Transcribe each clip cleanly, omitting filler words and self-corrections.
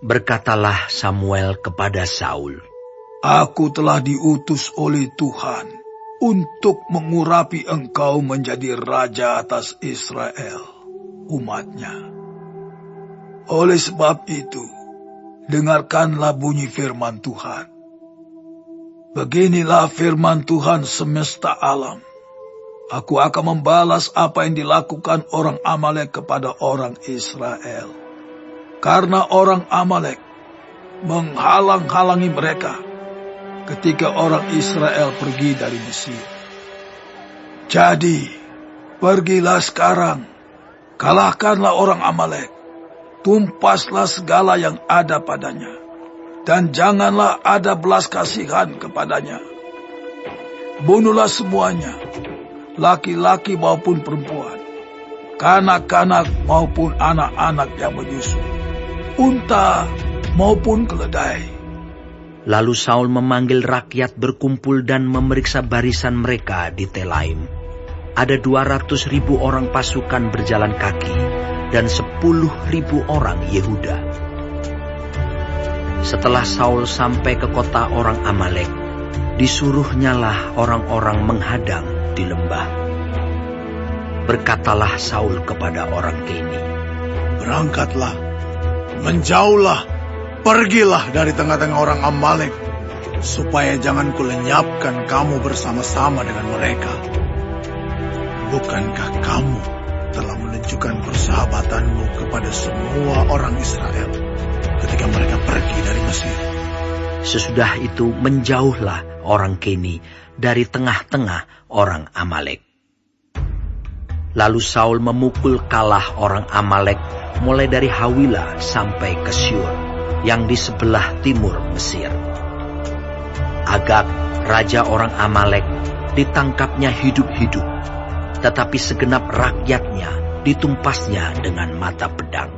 Berkatalah Samuel kepada Saul, Aku telah diutus oleh Tuhan untuk mengurapi engkau menjadi raja atas Israel, umatnya. Oleh sebab itu, dengarkanlah bunyi firman Tuhan. Beginilah firman Tuhan semesta alam. Aku akan membalas apa yang dilakukan orang Amalek kepada orang Israel. Karena orang Amalek menghalang-halangi mereka ketika orang Israel pergi dari Mesir. Jadi, pergilah sekarang, kalahkanlah orang Amalek, tumpaslah segala yang ada padanya, dan janganlah ada belas kasihan kepadanya. Bunuhlah semuanya, laki-laki maupun perempuan, kanak-kanak maupun anak-anak yang menyusu, unta maupun keledai. Lalu Saul memanggil rakyat berkumpul dan memeriksa barisan mereka di Telaim. Ada 200.000 orang pasukan berjalan kaki dan 10.000 orang Yehuda. Setelah Saul sampai ke kota orang Amalek, disuruhnyalah orang-orang menghadang di lembah. Berkatalah Saul kepada orang Keni, Berangkatlah, menjauhlah, pergilah dari tengah-tengah orang Amalek, supaya jangan kulenyapkan kamu bersama-sama dengan mereka. Bukankah kamu telah menunjukkan persahabatanmu kepada semua orang Israel ketika mereka pergi dari Mesir? Sesudah itu menjauhlah orang Keni dari tengah-tengah orang Amalek. Lalu Saul memukul kalah orang Amalek mulai dari Hawila sampai ke Syur yang di sebelah timur Mesir. Agag, raja orang Amalek, ditangkapnya hidup-hidup, tetapi segenap rakyatnya ditumpasnya dengan mata pedang.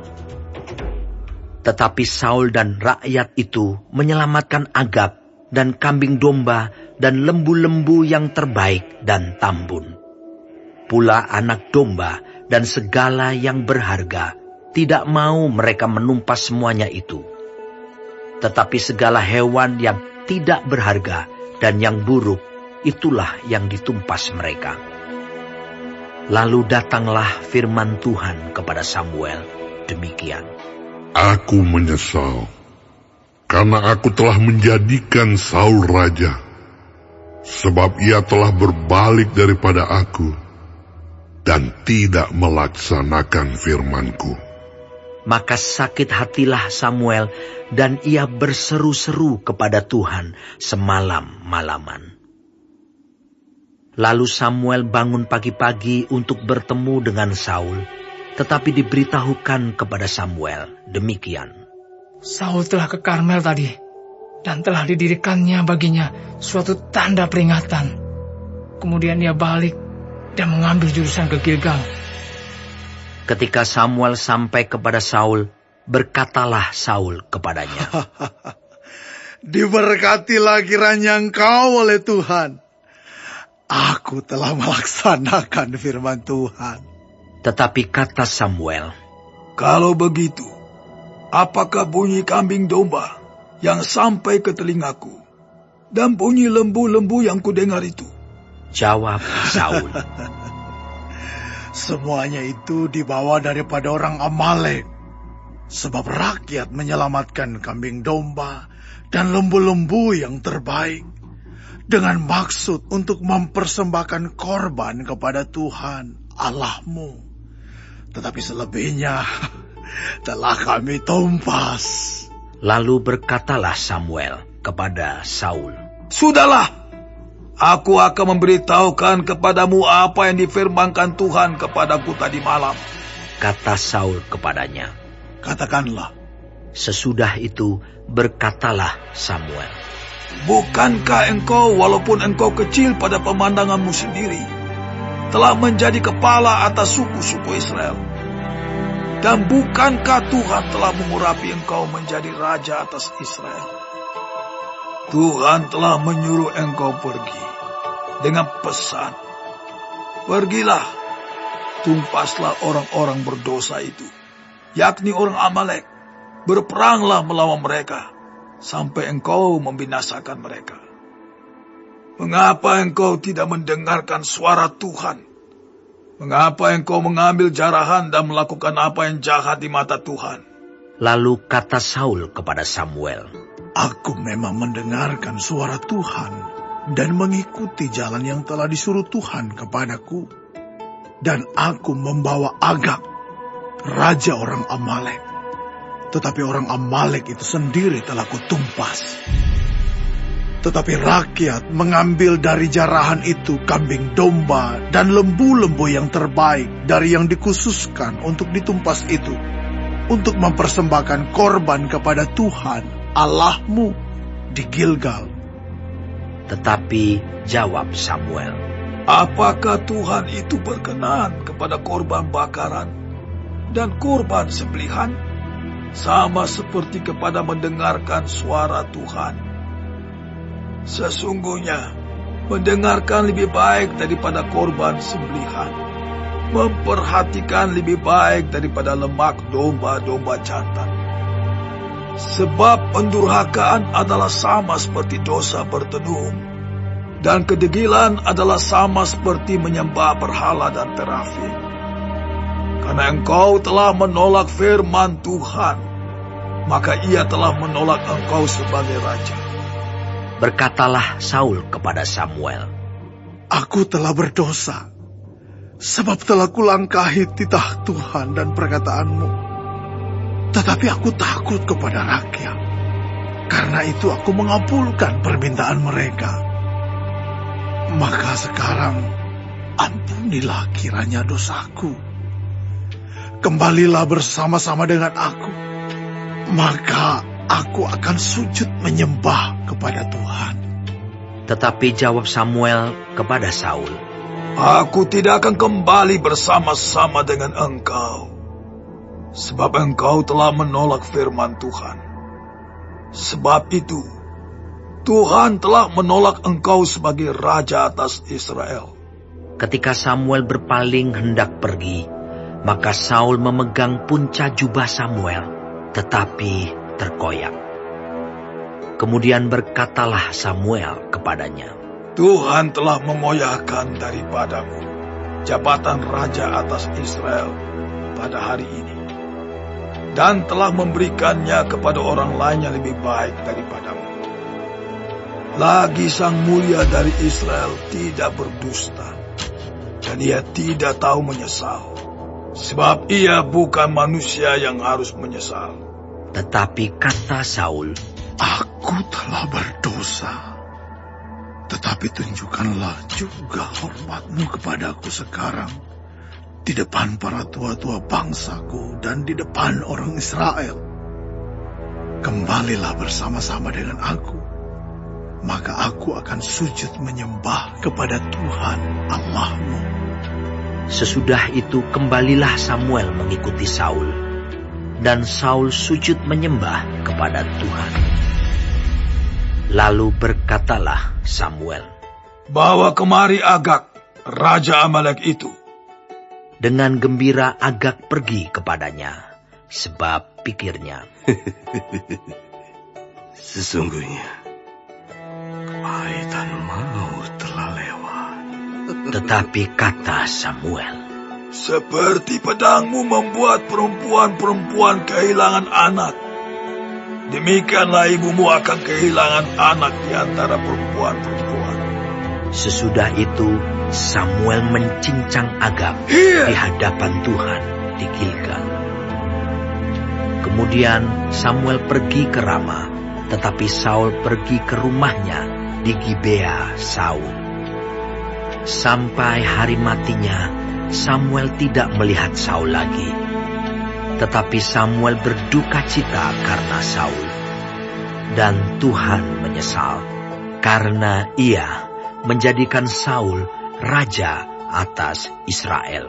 Tetapi Saul dan rakyat itu menyelamatkan Agag dan kambing domba dan lembu-lembu yang terbaik dan tambun. Pula anak domba dan segala yang berharga, tidak mau mereka menumpas semuanya itu. Tetapi segala hewan yang tidak berharga dan yang buruk, itulah yang ditumpas mereka. Lalu datanglah firman Tuhan kepada Samuel demikian. Aku menyesal, karena aku telah menjadikan Saul raja, sebab ia telah berbalik daripada aku, dan tidak melaksanakan firman-Ku. Maka sakit hatilah Samuel, dan ia berseru-seru kepada Tuhan semalam-malaman. Lalu Samuel bangun pagi-pagi untuk bertemu dengan Saul, tetapi diberitahukan kepada Samuel demikian. Saul telah ke Karmel tadi, dan telah didirikannya baginya suatu tanda peringatan. Kemudian ia balik dan mengambil jurusan ke Gilgal. Ketika Samuel sampai kepada Saul, berkatalah Saul kepadanya, Diberkatilah kiranya engkau oleh Tuhan. Aku telah melaksanakan firman Tuhan. Tetapi kata Samuel, Kalau begitu, apakah bunyi kambing domba yang sampai ke telingaku, dan bunyi lembu-lembu yang kudengar itu? Jawab Saul, Semuanya itu dibawa daripada orang Amalek, sebab rakyat menyelamatkan kambing domba dan lembu-lembu yang terbaik, dengan maksud untuk mempersembahkan korban kepada Tuhan Allahmu. Tetapi selebihnya telah kami tumpas. Lalu berkatalah Samuel kepada Saul, Sudahlah, aku akan memberitahukan kepadamu apa yang difirmankan Tuhan kepadaku tadi malam. Kata Saul kepadanya. Katakanlah. Sesudah itu berkatalah Samuel, Bukankah engkau, walaupun engkau kecil pada pemandanganmu sendiri, telah menjadi kepala atas suku-suku Israel? Dan bukankah Tuhan telah mengurapi engkau menjadi raja atas Israel? Tuhan telah menyuruh engkau pergi dengan pesan, Pergilah, tumpaslah orang-orang berdosa itu, yakni orang Amalek, berperanglah melawan mereka, sampai engkau membinasakan mereka. Mengapa engkau tidak mendengarkan suara Tuhan? Mengapa engkau mengambil jarahan dan melakukan apa yang jahat di mata Tuhan? Lalu kata Saul kepada Samuel, Aku memang mendengarkan suara Tuhan dan mengikuti jalan yang telah disuruh Tuhan kepadaku. Dan aku membawa Agag, raja orang Amalek. Tetapi orang Amalek itu sendiri telah kutumpas. Tetapi rakyat mengambil dari jarahan itu kambing domba dan lembu-lembu yang terbaik dari yang dikhususkan untuk ditumpas itu, untuk mempersembahkan korban kepada Tuhan Allahmu di Gilgal. tetapi jawab Samuel, Apakah Tuhan itu berkenan kepada korban bakaran dan korban sembelihan, sama seperti kepada mendengarkan suara Tuhan? Sesungguhnya, mendengarkan lebih baik daripada korban sembelihan, memperhatikan lebih baik daripada lemak domba-domba jantan. Sebab pendurhakaan adalah sama seperti dosa bertenung, dan kedegilan adalah sama seperti menyembah berhala dan terafim. Karena engkau telah menolak firman Tuhan, maka ia telah menolak engkau sebagai raja. Berkatalah Saul kepada Samuel, Aku telah berdosa, sebab telah kulangkahi titah Tuhan dan perkataanmu. Tetapi aku takut kepada rakyat, karena itu aku mengabulkan permintaan mereka. Maka sekarang ampunilah kiranya dosaku. Kembalilah bersama-sama dengan aku, maka aku akan sujud menyembah kepada Tuhan. tetapi jawab Samuel kepada Saul, Aku tidak akan kembali bersama-sama dengan engkau, sebab engkau telah menolak firman Tuhan. Sebab itu, Tuhan telah menolak engkau sebagai raja atas Israel. Ketika Samuel berpaling hendak pergi, maka Saul memegang punca jubah Samuel, tetapi terkoyak. Kemudian berkatalah Samuel kepadanya, Tuhan telah mengoyakkan daripadamu jabatan raja atas Israel pada hari ini, dan telah memberikannya kepada orang lain yang lebih baik daripadamu. Lagi sang mulia dari Israel tidak berdusta, dan ia tidak tahu menyesal, sebab ia bukan manusia yang harus menyesal. Tetapi kata Saul, Aku telah berdosa, tetapi tunjukkanlah juga hormatmu kepadaku sekarang di depan para tua-tua bangsaku dan di depan orang Israel. Kembalilah bersama-sama dengan aku, maka aku akan sujud menyembah kepada Tuhan Allahmu. Sesudah itu kembalilah Samuel mengikuti Saul, dan Saul sujud menyembah kepada Tuhan. Lalu berkatalah Samuel, Bawa kemari Agag, raja Amalek itu. dengan gembira Agag pergi kepadanya, sebab pikirnya, Sesungguhnya kepahitan maut telah lewat. tetapi kata Samuel, Seperti pedangmu membuat perempuan-perempuan kehilangan anak, demikianlah ibumu akan kehilangan anak di antara perempuan-perempuan. Sesudah itu Samuel mencincang Agag Iya. di hadapan Tuhan di Gilgal. Kemudian Samuel pergi ke Rama, tetapi Saul pergi ke rumahnya di Gibea Saul. Sampai hari matinya, Samuel tidak melihat Saul lagi. Tetapi Samuel berduka cita karena Saul. Dan Tuhan menyesal karena ia menjadikan Saul raja atas Israel.